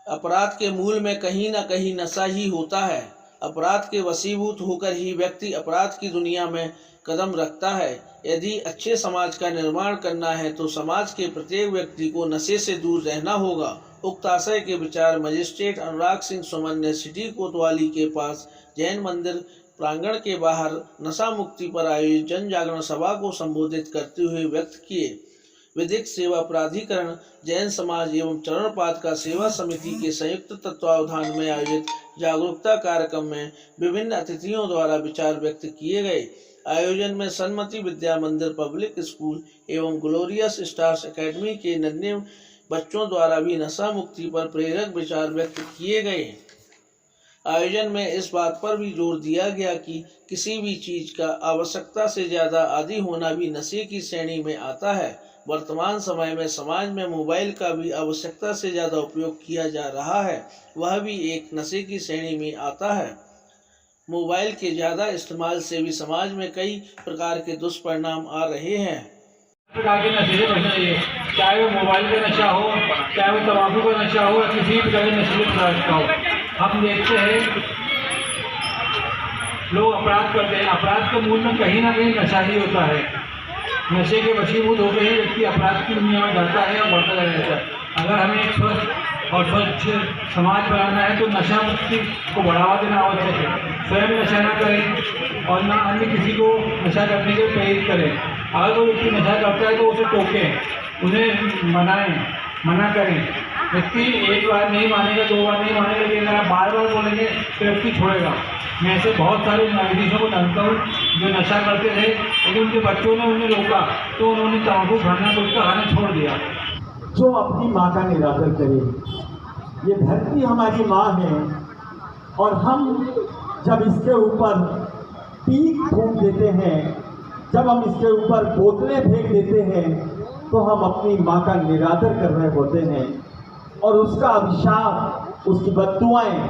अपराध के मूल में कहीं न कहीं नशा ही होता है। अपराध के वशीभूत होकर ही व्यक्ति अपराध की दुनिया में कदम रखता है। यदि अच्छे समाज का निर्माण करना है तो समाज के प्रत्येक व्यक्ति को नशे से दूर रहना होगा। उक्त आशय के विचार मजिस्ट्रेट अनुराग सिंह सुमन ने सिटी कोतवाली के पास जैन मंदिर प्रांगण के बाहर नशा मुक्ति पर आयोजित जन जागरण सभा को संबोधित करते हुए व्यक्त किए। विधिक सेवा प्राधिकरण, जैन समाज एवं चरणपाद का सेवा समिति के संयुक्त तत्वावधान में आयोजित जागरूकता कार्यक्रम में विभिन्न अतिथियों द्वारा विचार व्यक्त किए गए। आयोजन में सन्मति विद्या मंदिर पब्लिक स्कूल एवं ग्लोरियस स्टार्स एकेडमी के नन्हे बच्चों द्वारा भी नशा मुक्ति पर प्रेरक विचार व्यक्त किए गए। आयोजन में इस बात पर भी जोर दिया गया कि किसी भी चीज का आवश्यकता से ज्यादा आदी होना भी नशे की श्रेणी में आता है। वर्तमान समय में समाज में मोबाइल का भी आवश्यकता से ज्यादा उपयोग किया जा रहा है, वह भी एक नशे की श्रेणी में आता है। मोबाइल के ज्यादा इस्तेमाल से भी समाज में कई प्रकार के दुष्परिणाम आ रहे हैं। प्रकार के नशे से बचना चाहिए, चाहे वो मोबाइल का नशा हो, चाहे वो तंबाकू का नशा हो, या किसी भी प्रकार के नशीले पदार्थ का हो। हम देखते हैं लोग अपराध करते हैं, अपराध के मूल में कहीं ना कहीं नशा ही होता है। नशे के वशीभूत होकर ही व्यक्ति अपराध की दुनिया में जाता है और बढ़ता रहता है। अगर हमें एक स्वस्थ और स्वच्छ समाज बनाना है तो नशा मुक्ति को बढ़ावा देना आवश्यक है। स्वयं नशा न करें और ना अन्य किसी को नशा करने के लिए प्रेरित करें। अगर कोई व्यक्ति नशा करता है तो उसे टोकें, उन्हें मना करें। व्यक्ति एक बार नहीं मानेगा, 2 बार नहीं मानेगा, लेकिन अगर बार बोलेंगे तो व्यक्ति छोड़ेगा। मैं ऐसे बहुत सारे न्यायाधीशों को जानता हूँ जो नशा करते थे, लेकिन उनके बच्चों ने उन्हें रोका तो उन्होंने तंबाकू खाना गुटखा खाना छोड़ दिया। जो अपनी माँ का निरादर करे, ये धरती हमारी माँ है और हम जब इसके ऊपर पीक फूंक देते हैं, जब हम इसके ऊपर बोतलें फेंक देते हैं, तो हम अपनी माँ का निरादर कर रहे होते हैं और उसका अभिशाप, उसकी बद्दुआएं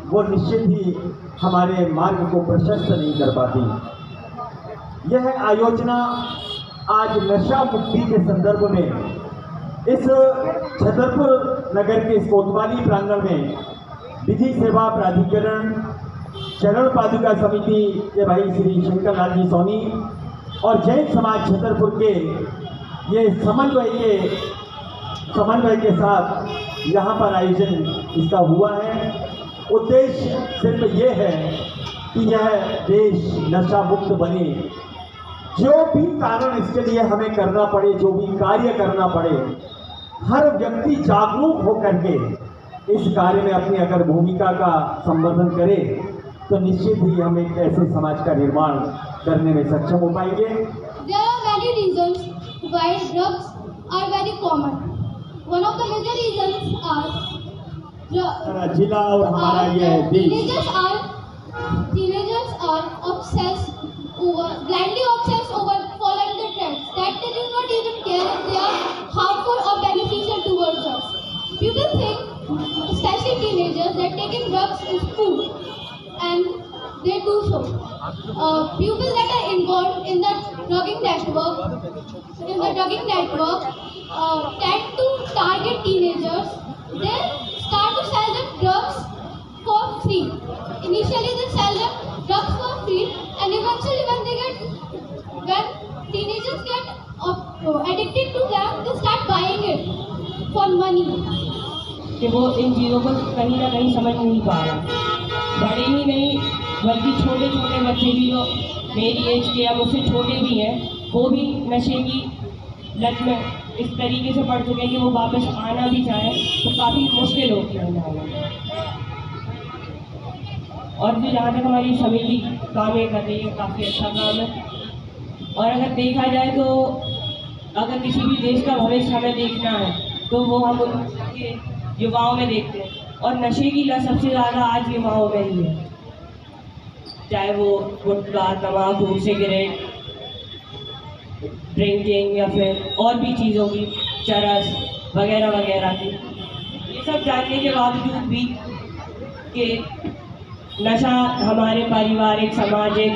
वो निश्चित ही हमारे मार्ग को प्रशस्त नहीं कर पाती। यह आयोजना आज नशा मुक्ति के संदर्भ में इस छतरपुर नगर के इस कोतवाली प्रांगण में विधि सेवा प्राधिकरण, चरण पादुका समिति के भाई श्री शंकर लाल जी सोनी और जैन समाज छतरपुर के ये समन्वय के साथ यहाँ पर आयोजन इसका हुआ है। उद्देश्य सिर्फ ये है कि यह देश नशा मुक्त बने। जो भी कारण इसके लिए हमें करना पड़े, जो भी कार्य करना पड़े, हर व्यक्ति जागरूक होकर के इस कार्य में अपनी अगर भूमिका का संवर्धन करे तो निश्चित ही हम एक ऐसे समाज का निर्माण करने में सक्षम हो पाएंगे। There are many reasons why drugs are very common. One of the major reasons are जिला और हमारा यह देश। Teenagers are blindly obsessed over following the trends that they do not even care if they are harmful or beneficial towards us. People think, especially teenagers, that taking drugs is cool, and they do so. People that are involved in the drugging network tend to target teenagers. They start to sell them drugs for free. Initially they sell them drugs for free, and eventually when teenagers get addicted to them, they start buying it for money. कि वो इन चीज़ों को कहीं ना कहीं समझ नहीं पा रहा। बड़े ही नहीं बल्कि छोटे छोटे बच्चे भी जो मेरी एज के या मुझसे छोटे भी हैं, वो भी नशे की लत में इस तरीके से पड़ चुके हैं कि वो वापस आना भी चाहें तो काफ़ी मुश्किल होती है उन्हें। और जो जहाँ तक हमारी समिति काम ये कर रही है, काफ़ी अच्छा काम है। और अगर देखा जाए तो अगर किसी भी देश का भविष्य हमें देखना है तो वो हम उनके युवाओं में देखते हैं, और नशे की लत सबसे ज़्यादा आज युवाओं में ही है। चाहे वो गुटखा, तंबाकू, सिगरेट, ड्रिंकिंग या फिर और भी चीज़ों की, चरस वगैरह वगैरह की। ये सब जानने के बावजूद भी कि नशा हमारे पारिवारिक, सामाजिक,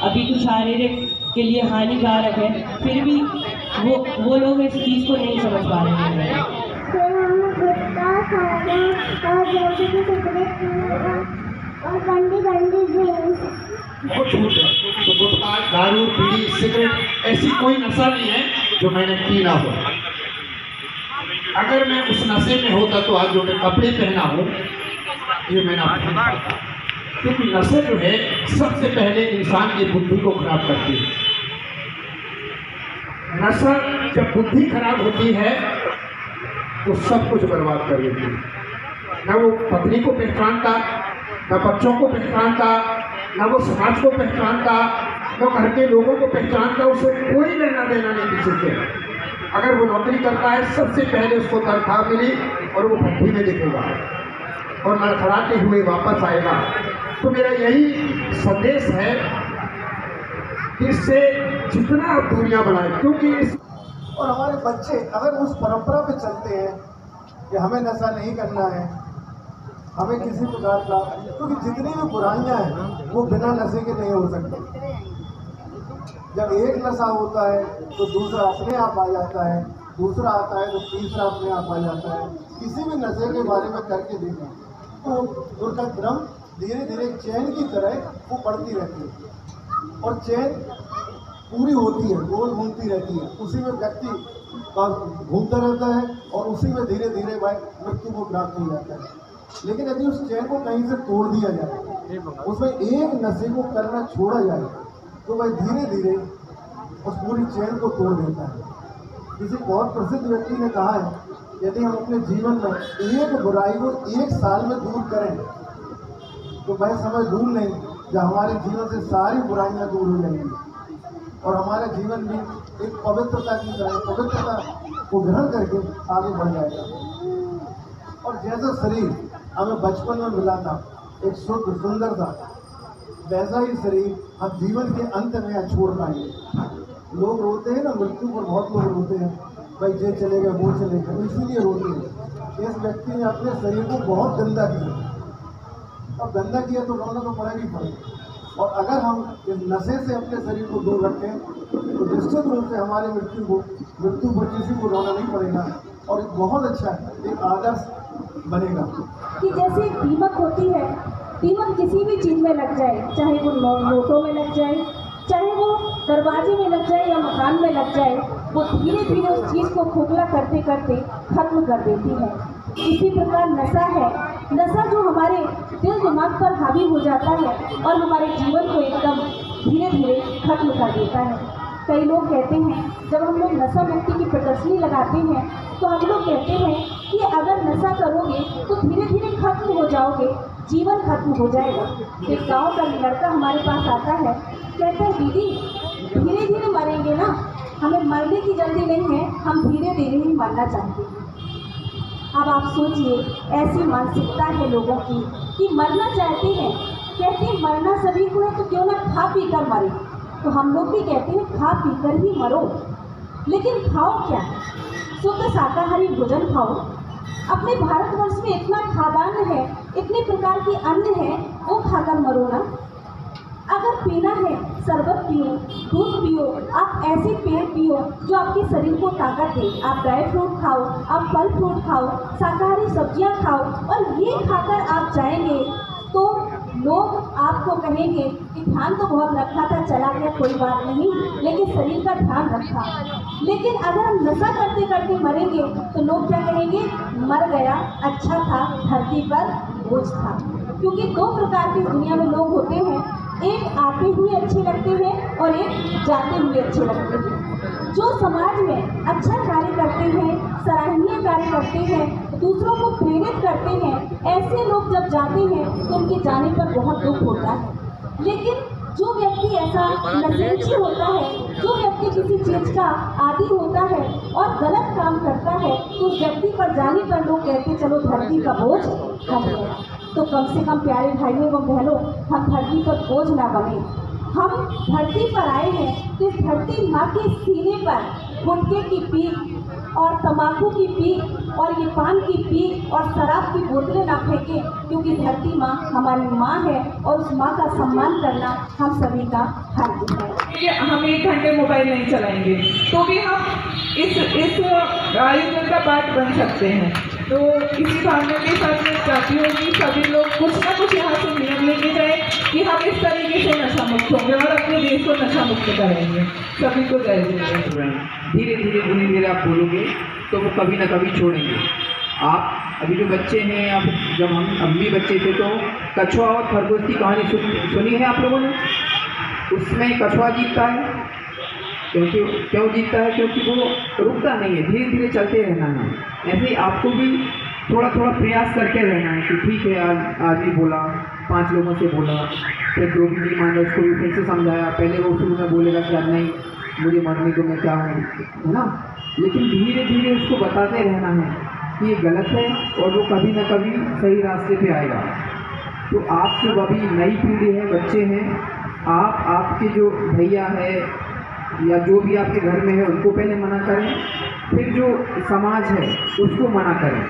अभी तो शारीरिक के लिए हानिकारक है, फिर भी वो लोग इस चीज़ को नहीं समझ पा रहे हैं। खाना और जैसे कि सिगरेट और गंदी गंदी ड्रिंक्स। वो छूट है तो गुटखा, दारू, बीड़ी, सिगरेट ऐसी कोई नशा नहीं है जो मैंने पी ना हो। अगर मैं उस नशे में होता तो आज जो मैं कपड़े पहना हूँ ये मैंने आपको बताया, क्योंकि नशे जो है सबसे पहले इंसान की बुद्धि को खराब करती है। नशा जब बुद्धि खराब होती है तो सब कुछ बर्बाद कर देती है। न वो पत्नी को पहचानता, न बच्चों को पहचानता, न वो समाज को पहचानता, न घर के लोगों को पहचानता। उसे कोई लेना देना नहीं किसी से। अगर वो नौकरी करता है सबसे पहले उसको तनख्वाह मिली और वो भट्टी में दिखेगा और लड़खड़ाते हुए वापस आएगा। तो मेरा यही संदेश है कि इससे जितना आप दूरियां बनाए, क्योंकि और हमारे बच्चे अगर उस परंपरा पे चलते हैं कि हमें नशा नहीं करना है, हमें किसी प्रकार का, क्योंकि जितनी भी बुराइयां हैं वो बिना नशे के नहीं हो सकती। जब एक नशा होता है तो दूसरा अपने आप आ जाता है, दूसरा आता है तो तीसरा अपने आप आ जाता है। किसी भी नशे के बारे में करके देखें तो उनका क्रम धीरे धीरे चैन की तरह वो बढ़ती रहती है और चैन पूरी होती है, गोल घूमती रहती है। उसी में व्यक्ति घूमता रहता है और उसी में धीरे धीरे वह मृत्यु को प्राप्त हो जाता है। लेकिन यदि उस चैन को कहीं से तोड़ दिया जाए, उसमें एक नशे को करना छोड़ा जाए, तो वह धीरे धीरे उस पूरी चैन को तोड़ देता है। किसी बहुत प्रसिद्ध व्यक्ति ने कहा है, यदि हम अपने जीवन में एक बुराई को एक साल में दूर करें तो वह समय दूर नहीं जब हमारे जीवन से सारी बुराइयां दूर हो जाएंगी और हमारा जीवन भी एक पवित्रता की तरह पवित्रता को ग्रहण करके आगे बढ़ जाएगा। और जैसा शरीर हमें बचपन में मिला था, एक शुद्ध सुंदर था, वैसा ही शरीर हम जीवन के अंत में छोड़ पाएंगे। लोग रोते हैं ना, मृत्यु पर बहुत लोग रोते हैं, भाई ये चलेगा वो चलेगा, इसीलिए रोते हैं। इस व्यक्ति ने अपने शरीर को बहुत गंदा किया, अब गंदा किया तो रोना तो पड़ेगा ही पड़ेगा। और अगर हम इस नशे से अपने शरीर को दूर रखें तो निश्चित रूप से हमारी मृत्यु पर किसी को रोना नहीं पड़ेगा और एक बहुत अच्छा एक आदर्श बनेगा। कि जैसे एक दीमक होती है, दीमक किसी भी चीज़ में लग जाए, चाहे वो नोटों में लग जाए, चाहे वो दरवाजे में लग जाए या मकान में लग जाए, वो धीरे धीरे उस चीज़ को खोखला करते करते खत्म कर देती है। इसी प्रकार नशा है, नशा जो हमारे दिल दिमाग पर हावी हो जाता है और हमारे जीवन को एकदम धीरे धीरे खत्म कर देता है। कई लोग कहते हैं, जब हम लोग नशा मुक्ति की प्रदर्शनी लगाते हैं तो हम लोग कहते हैं कि अगर नशा करोगे तो धीरे धीरे खत्म हो जाओगे, जीवन खत्म हो जाएगा। एक गांव का लड़का हमारे पास आता है, कहता है दीदी धीरे धीरे मरेंगे ना, हमें मरने की जल्दी नहीं है, हम धीरे धीरे ही मरना चाहते हैं। अब आप सोचिए, ऐसी मानसिकता है लोगों की कि मरना चाहते हैं, कहते हैं मरना सभी को है तो क्यों ना खा पी कर मरे। तो हम लोग भी कहते हैं खा पी कर ही मरो, लेकिन खाओ क्या? शुद्ध शाकाहारी भोजन खाओ। अपने भारतवर्ष में इतना खाद्यान्न है, इतने प्रकार के अन्न है, वो खाकर मरो ना। अगर पीना है शरबत पियो, दूध पियो, आप ऐसे पेय पियो जो आपके शरीर को ताकत दे। आप ड्राई फ्रूट खाओ, आप फल फ्रूट खाओ, शाकाहारी सब्जियां खाओ, और ये खाकर आप जाएंगे तो लोग आपको कहेंगे कि ध्यान तो बहुत रखा था, चला गया कोई बात नहीं, लेकिन शरीर का ध्यान रखा। लेकिन अगर हम नशा करते करते मरेंगे तो लोग क्या कहेंगे? मर गया, अच्छा था, धरती पर बोझ था। क्योंकि दो प्रकार की दुनिया में लोग होते हैं, एक आते हुए अच्छे लगते हैं और एक जाते हुए अच्छे लगते हैं। जो समाज में अच्छा कार्य करते हैं, सराहनीय कार्य करते हैं, दूसरों को प्रेरित करते हैं, ऐसे लोग जब जाते हैं तो उनके जाने पर बहुत दुख होता है। लेकिन जो व्यक्ति ऐसा नशेची होता है, जो व्यक्ति किसी चीज़ का आदी होता है और गलत काम करता है, तो उस व्यक्ति पर जाने पर लोग कहते चलो धरती का बोझ हट गया। तो कम से कम प्यारे भाइयों एवं बहनों, हम धरती पर बोझ ना बने। हम धरती पर आए हैं तो इस धरती माँ के सीने पर गुटखे की पीक और तम्बाकू की पीक और ये पान की पीक और शराब की बोतलें ना फेंकें, क्योंकि धरती माँ हमारी माँ है और उस माँ का सम्मान करना हम सभी का फर्ज है। हम 1 घंटे मोबाइल नहीं चलाएंगे तो भी हम इस आयोजन का पार्ट बन सकते हैं। तो इसी भावना के साथ मैं चाहती हूँ कि सभी लोग कुछ ना कुछ यहाँ से नियम लेके जाए कि हम इस तरीके से नशा मुक्त होंगे और अपने देश को नशा मुक्त करेंगे। सभी को जय जय। धीरे धीरे आप बोलोगे तो वो कभी ना कभी छोड़ेंगे। आप अभी जो बच्चे हैं, अब जब हम भी बच्चे थे तो कछुआ और खरगोश की कहानी सुनी है आप लोगों ने। उसमें कछुआ जीतता है, क्यों जीतता है? क्योंकि वो रुकता नहीं है, धीरे धीरे चलते रहना है। ऐसे ही आपको भी थोड़ा थोड़ा प्रयास करते रहना है कि ठीक है, आज भी बोला, 5 लोगों से बोला, फिर जो भी नहीं माना उसको भी फिर से समझाया। पहले वो शुरू में बोलेगा कि आज नहीं, मुझे मरने को मैं क्या हूँ, है ना। लेकिन धीरे धीरे उसको बताते रहना है कि ये गलत है और वो कभी ना कभी सही रास्ते पे आएगा। तो आप जो अभी नई पीढ़ी है, बच्चे हैं, आपके जो भैया है या जो भी आपके घर में है उनको पहले मना करें, फिर जो समाज है उसको मना करें।